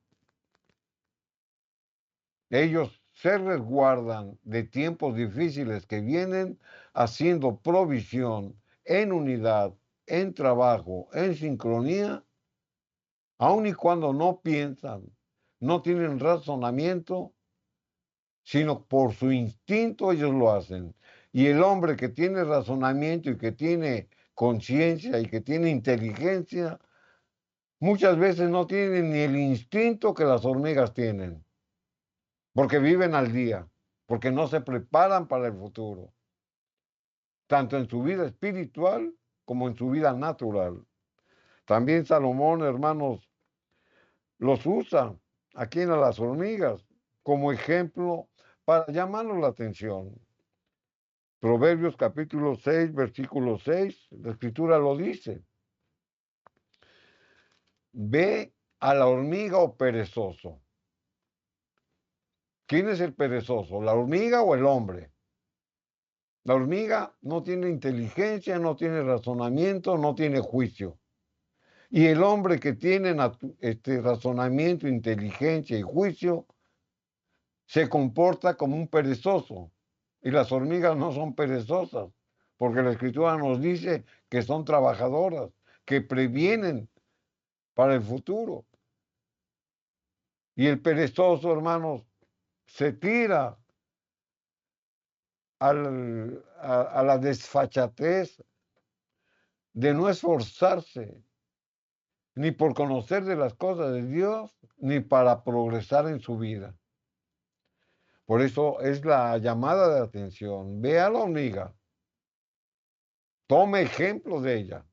Ellos se resguardan de tiempos difíciles que vienen haciendo provisión en unidad, en trabajo, en sincronía, aun y cuando no piensan, no tienen razonamiento, sino por su instinto ellos lo hacen. Y el hombre que tiene razonamiento y que tiene conciencia y que tiene inteligencia, muchas veces no tiene ni el instinto que las hormigas tienen, porque viven al día, porque no se preparan para el futuro, tanto en su vida espiritual como en su vida natural. También Salomón, hermanos, los usa aquí en las hormigas como ejemplo para llamarnos la atención. Proverbios capítulo 6, versículo 6, la escritura lo dice. Ve a la hormiga o perezoso. ¿Quién es el perezoso? ¿La hormiga o el hombre? La hormiga no tiene inteligencia, no tiene razonamiento, no tiene juicio. Y el hombre que tiene razonamiento, inteligencia y juicio se comporta como un perezoso. Y las hormigas no son perezosas, porque la escritura nos dice que son trabajadoras, que previenen para el futuro. Y el perezoso, hermanos, se tira a la desfachatez de no esforzarse ni por conocer de las cosas de Dios, ni para progresar en su vida. Por eso es la llamada de atención. Ve a la hormiga, tome ejemplo de ella,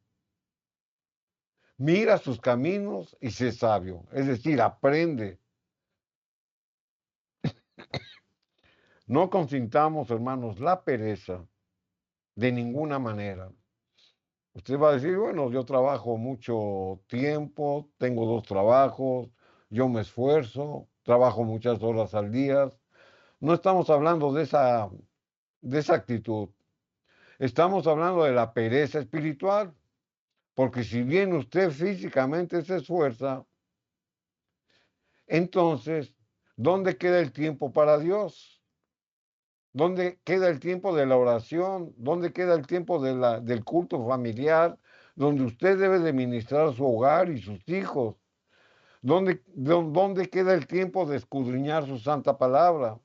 mira sus caminos y sé sabio. Es decir, aprende. No consintamos, hermanos, la pereza de ninguna manera. Usted va a decir, bueno, yo trabajo mucho tiempo, tengo 2 trabajos, yo me esfuerzo, trabajo muchas horas al día. No estamos hablando de esa actitud. Estamos hablando de la pereza espiritual, porque si bien usted físicamente se esfuerza, entonces, ¿dónde queda el tiempo para Dios? ¿Dónde queda el tiempo de la oración? ¿Dónde queda el tiempo del culto familiar? Donde usted debe de ministrar su hogar y sus hijos. ¿Dónde queda el tiempo de escudriñar su santa palabra?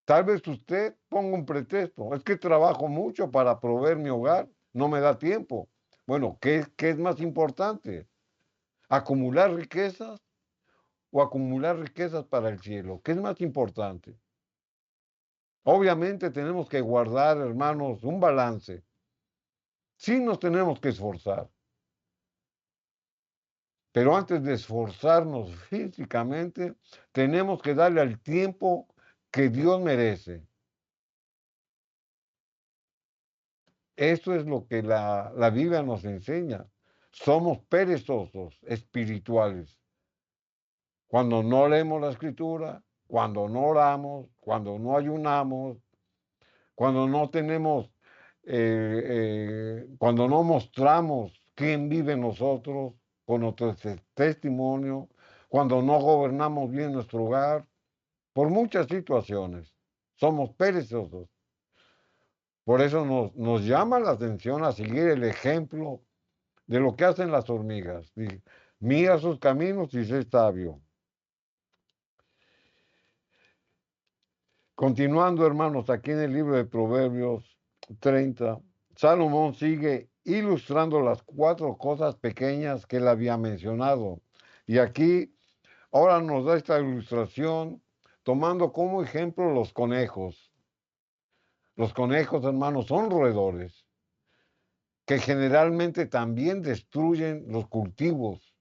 Tal vez usted ponga un pretexto. Es que trabajo mucho para proveer mi hogar. No me da tiempo. Bueno, ¿qué es más importante? ¿Acumular riquezas o acumular riquezas para el cielo? ¿Qué es más importante? Obviamente tenemos que guardar, hermanos, un balance. Sí nos tenemos que esforzar, pero antes de esforzarnos físicamente, tenemos que darle al tiempo que Dios merece. Eso es lo que la Biblia nos enseña. Somos perezosos espirituales. Cuando no leemos la escritura, cuando no oramos, cuando no ayunamos, cuando no tenemos, cuando no mostramos quién vive en nosotros con nuestro testimonio, cuando no gobernamos bien nuestro hogar, por muchas situaciones, somos perezosos. Por eso nos llama la atención a seguir el ejemplo de lo que hacen las hormigas. Mira sus caminos y sé sabio. Continuando, hermanos, aquí en el libro de Proverbios 30, Salomón sigue ilustrando las 4 cosas pequeñas que él había mencionado. Y aquí ahora nos da esta ilustración tomando como ejemplo los conejos. Los conejos, hermanos, son roedores que generalmente también destruyen los cultivos.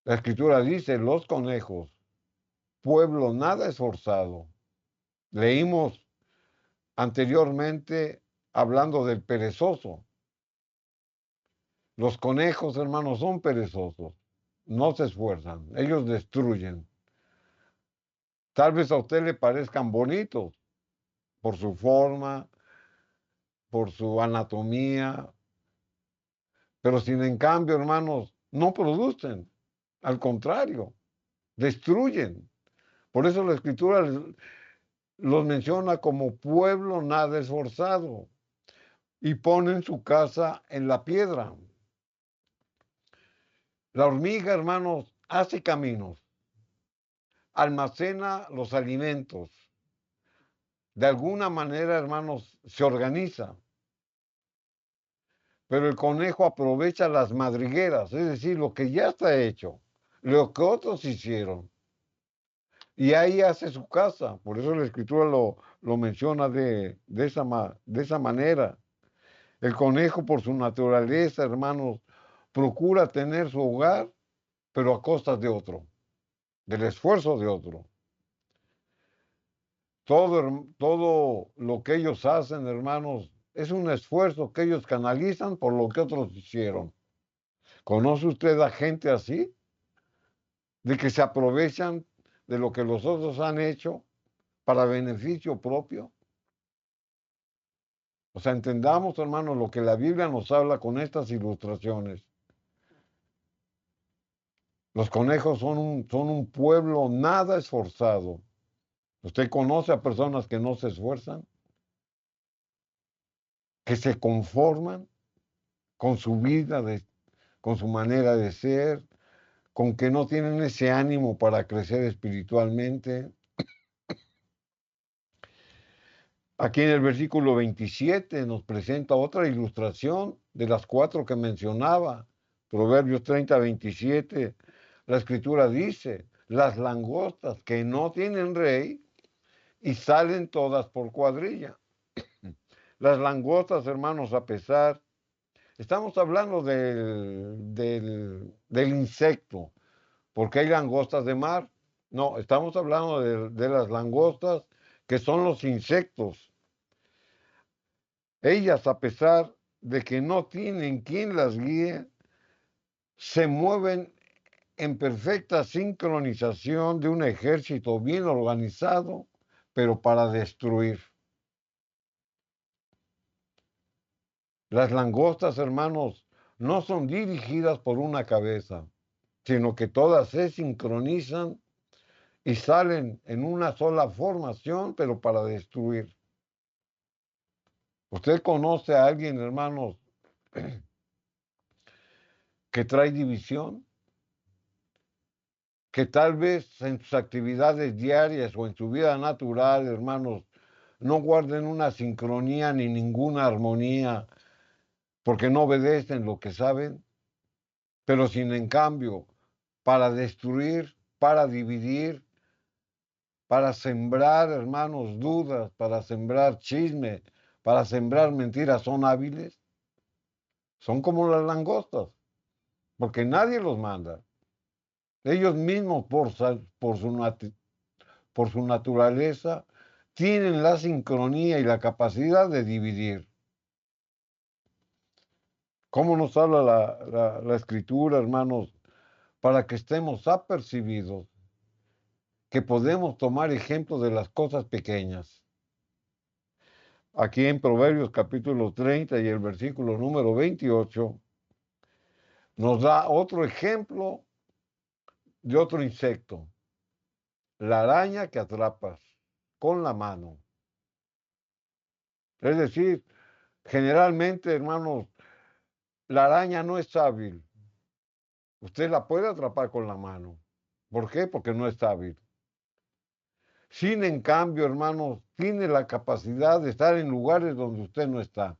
La escritura dice, los conejos, pueblo nada esforzado. Leímos anteriormente hablando del perezoso. Los conejos, hermanos, son perezosos, no se esfuerzan, ellos destruyen. Tal vez a usted le parezcan bonitos por su forma, por su anatomía, pero sin en cambio, hermanos, no producen, al contrario, destruyen. Por eso la escritura los menciona como pueblo nada esforzado y ponen su casa en la piedra. La hormiga, hermanos, hace caminos, almacena los alimentos, de alguna manera, hermanos, se organiza. Pero el conejo aprovecha las madrigueras, es decir, lo que ya está hecho, lo que otros hicieron. Y ahí hace su casa. Por eso la escritura lo menciona de esa manera. El conejo, por su naturaleza, hermanos, procura tener su hogar, pero a costas de otro, del esfuerzo de otro. Todo lo que ellos hacen, hermanos, es un esfuerzo que ellos canalizan por lo que otros hicieron. ¿Conoce usted a gente así? De que se aprovechan de lo que los otros han hecho para beneficio propio. O sea, entendamos, hermanos, lo que la Biblia nos habla con estas ilustraciones. Los conejos son un pueblo nada esforzado. ¿Usted conoce a personas que no se esfuerzan, que se conforman con su vida, con su manera de ser, con que no tienen ese ánimo para crecer espiritualmente? Aquí en el versículo 27 nos presenta otra ilustración de las cuatro que mencionaba. Proverbios 30:27. La escritura dice, las langostas que no tienen rey y salen todas por cuadrilla. Las langostas, hermanos, a pesar, estamos hablando del insecto, porque hay langostas de mar. No, estamos hablando de las langostas que son los insectos. Ellas, a pesar de que no tienen quien las guíe, se mueven en perfecta sincronización de un ejército bien organizado, pero para destruir. Las langostas, hermanos, no son dirigidas por una cabeza, sino que todas se sincronizan y salen en una sola formación, pero para destruir. ¿Usted conoce a alguien, hermanos, que trae división? Que tal vez en sus actividades diarias o en su vida natural, hermanos, no guarden una sincronía ni ninguna armonía, porque no obedecen lo que saben, pero sin en cambio, para destruir, para dividir, para sembrar, hermanos, dudas, para sembrar chisme, para sembrar mentiras, son hábiles. Son como las langostas, porque nadie los manda. Ellos mismos, por su naturaleza, tienen la sincronía y la capacidad de dividir. ¿Cómo nos habla la escritura, hermanos? Para que estemos apercibidos, que podemos tomar ejemplo de las cosas pequeñas. Aquí en Proverbios capítulo 30 y el versículo número 28, nos da otro ejemplo de otro insecto, la araña que atrapas con la mano. Es decir, generalmente, hermanos, la araña no es hábil. Usted la puede atrapar con la mano. ¿Por qué? Porque no es hábil. Sin en cambio, hermanos, tiene la capacidad de estar en lugares donde usted no está.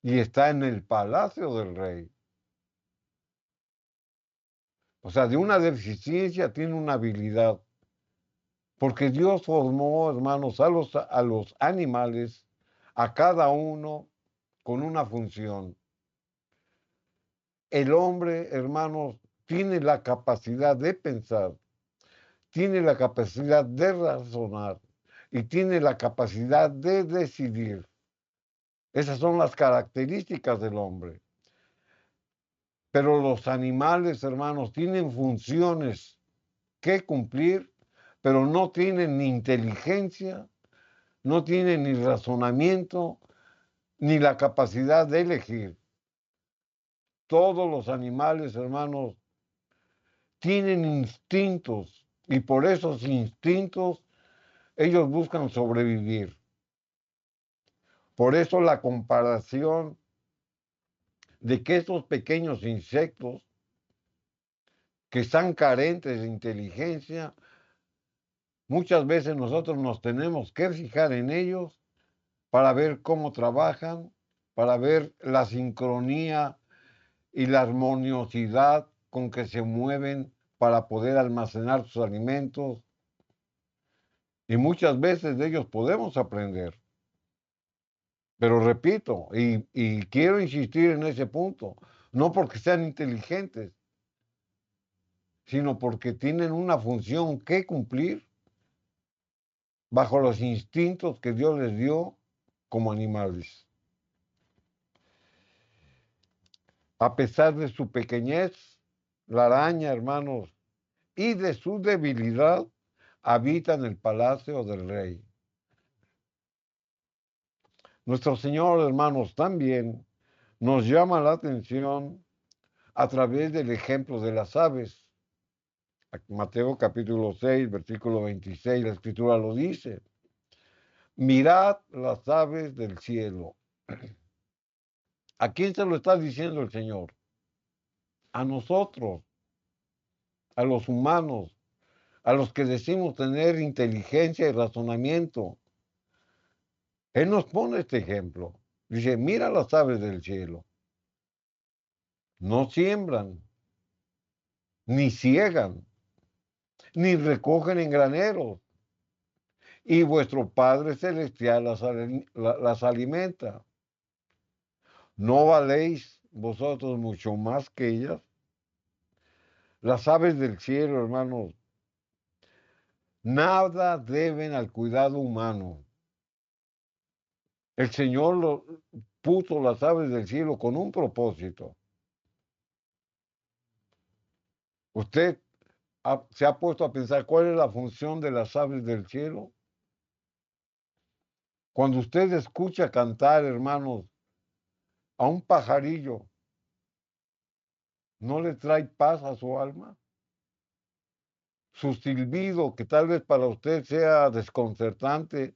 Y está en el palacio del rey. O sea, de una deficiencia tiene una habilidad. Porque Dios formó, hermanos, a los animales, a cada uno con una función. El hombre, hermanos, tiene la capacidad de pensar, tiene la capacidad de razonar y tiene la capacidad de decidir. Esas son las características del hombre. Pero los animales, hermanos, tienen funciones que cumplir, pero no tienen ni inteligencia, no tienen ni razonamiento, ni la capacidad de elegir. Todos los animales, hermanos, tienen instintos y por esos instintos ellos buscan sobrevivir. Por eso la comparación de que estos pequeños insectos que están carentes de inteligencia Muchas veces nosotros nos tenemos que fijar en ellos para ver cómo trabajan, para ver la sincronía y la armoniosidad con que se mueven para poder almacenar sus alimentos. Y muchas veces de ellos podemos aprender. Pero repito, y quiero insistir en ese punto, no porque sean inteligentes, sino porque tienen una función que cumplir bajo los instintos que Dios les dio como animales. A pesar de su pequeñez, la araña, hermanos, y de su debilidad, habita en el palacio del rey. Nuestro Señor, hermanos, también nos llama la atención a través del ejemplo de las aves. Mateo capítulo 6, versículo 26, la escritura lo dice. Mirad las aves del cielo. ¿A quién se lo está diciendo el Señor? A nosotros, a los humanos, a los que decimos tener inteligencia y razonamiento. Él nos pone este ejemplo. Dice, mira las aves del cielo. No siembran, ni ciegan, ni recogen en graneros. Y vuestro Padre Celestial las alimenta. ¿No valéis vosotros mucho más que ellas? Las aves del cielo, hermanos, nada deben al cuidado humano. El Señor puso las aves del cielo con un propósito. ¿Usted se ha puesto a pensar cuál es la función de las aves del cielo? Cuando usted escucha cantar, hermanos, a un pajarillo, ¿no le trae paz a su alma? Su silbido, que tal vez para usted sea desconcertante,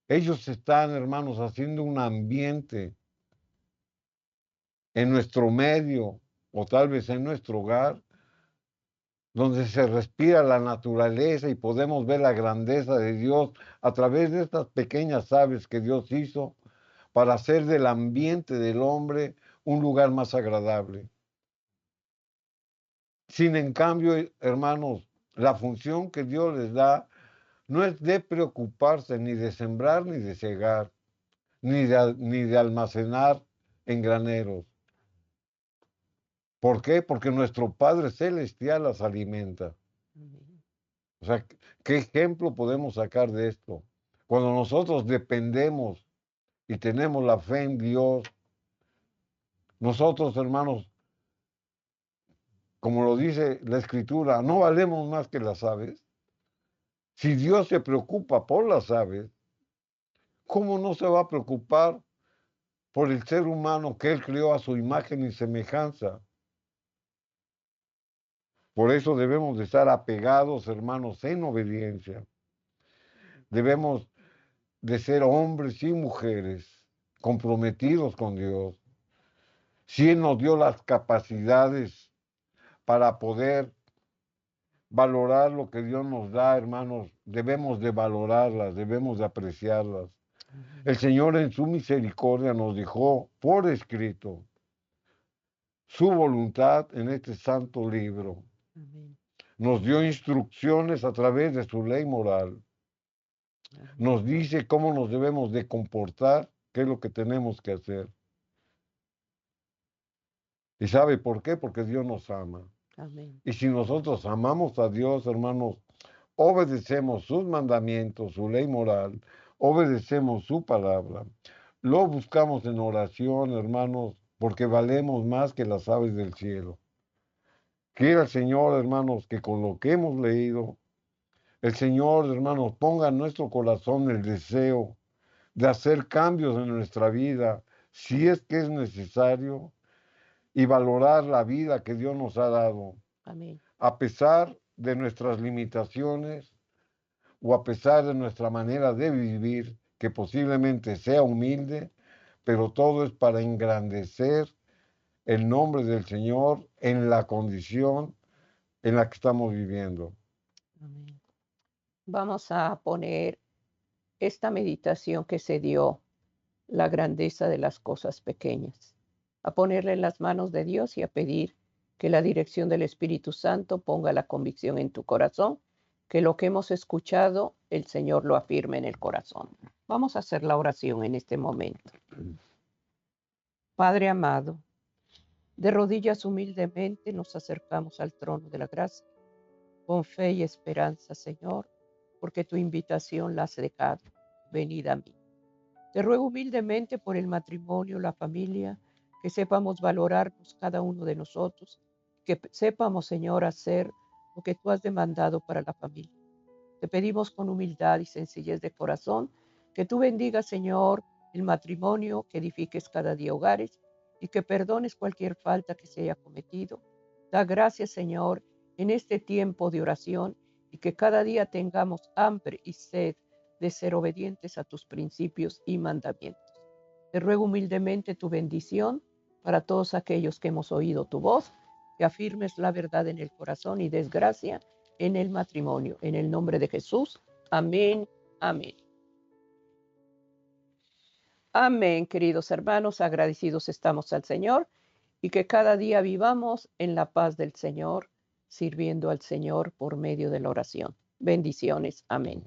ellos están, hermanos, haciendo un ambiente en nuestro medio o tal vez en nuestro hogar, donde se respira la naturaleza y podemos ver la grandeza de Dios a través de estas pequeñas aves que Dios hizo para hacer del ambiente del hombre un lugar más agradable. Sin en cambio, hermanos, la función que Dios les da no es de preocuparse ni de sembrar ni de cegar, ni de almacenar en graneros. ¿Por qué? Porque nuestro Padre Celestial las alimenta. O sea, ¿qué ejemplo podemos sacar de esto? Cuando nosotros dependemos y tenemos la fe en Dios, nosotros, hermanos, como lo dice la Escritura, no valemos más que las aves. Si Dios se preocupa por las aves, ¿cómo no se va a preocupar por el ser humano que Él creó a su imagen y semejanza? Por eso debemos de estar apegados, hermanos, en obediencia. Debemos de ser hombres y mujeres comprometidos con Dios. Si Él nos dio las capacidades para poder valorar lo que Dios nos da, hermanos, debemos de valorarlas, debemos de apreciarlas. El Señor en su misericordia nos dejó por escrito su voluntad en este santo libro. Amén. Nos dio instrucciones a través de su ley moral. Nos dice cómo nos debemos de comportar, qué es lo que tenemos que hacer. ¿Y sabe por qué? Porque Dios nos ama. Amén. Y si nosotros amamos a Dios, hermanos, obedecemos sus mandamientos, su ley moral, obedecemos su palabra, lo buscamos en oración, hermanos, porque valemos más que las aves del cielo. Quiera el Señor, hermanos, que con lo que hemos leído, el Señor, hermanos, ponga en nuestro corazón el deseo de hacer cambios en nuestra vida, si es que es necesario, y valorar la vida que Dios nos ha dado. Amén. A pesar de nuestras limitaciones o a pesar de nuestra manera de vivir, que posiblemente sea humilde, pero todo es para engrandecer el nombre del Señor en la condición en la que estamos viviendo. Amén. Vamos a poner esta meditación que se dio, la grandeza de las cosas pequeñas, a ponerla en las manos de Dios y a pedir que la dirección del Espíritu Santo ponga la convicción en tu corazón, que lo que hemos escuchado, el Señor lo afirme en el corazón. Vamos a hacer la oración en este momento. Padre amado, de rodillas humildemente nos acercamos al trono de la gracia, con fe y esperanza, Señor, porque tu invitación la has dejado. Venid a mí. Te ruego humildemente por el matrimonio, la familia, que sepamos valorarnos cada uno de nosotros, que sepamos, Señor, hacer lo que tú has demandado para la familia. Te pedimos con humildad y sencillez de corazón que tú bendigas, Señor, el matrimonio, que edifiques cada día hogares y que perdones cualquier falta que se haya cometido. Da gracias, Señor, en este tiempo de oración y que cada día tengamos hambre y sed de ser obedientes a tus principios y mandamientos. Te ruego humildemente tu bendición para todos aquellos que hemos oído tu voz, que afirmes la verdad en el corazón y des gracia en el matrimonio. En el nombre de Jesús. Amén. Amén. Amén, queridos hermanos, agradecidos estamos al Señor y que cada día vivamos en la paz del Señor, sirviendo al Señor por medio de la oración. Bendiciones. Amén.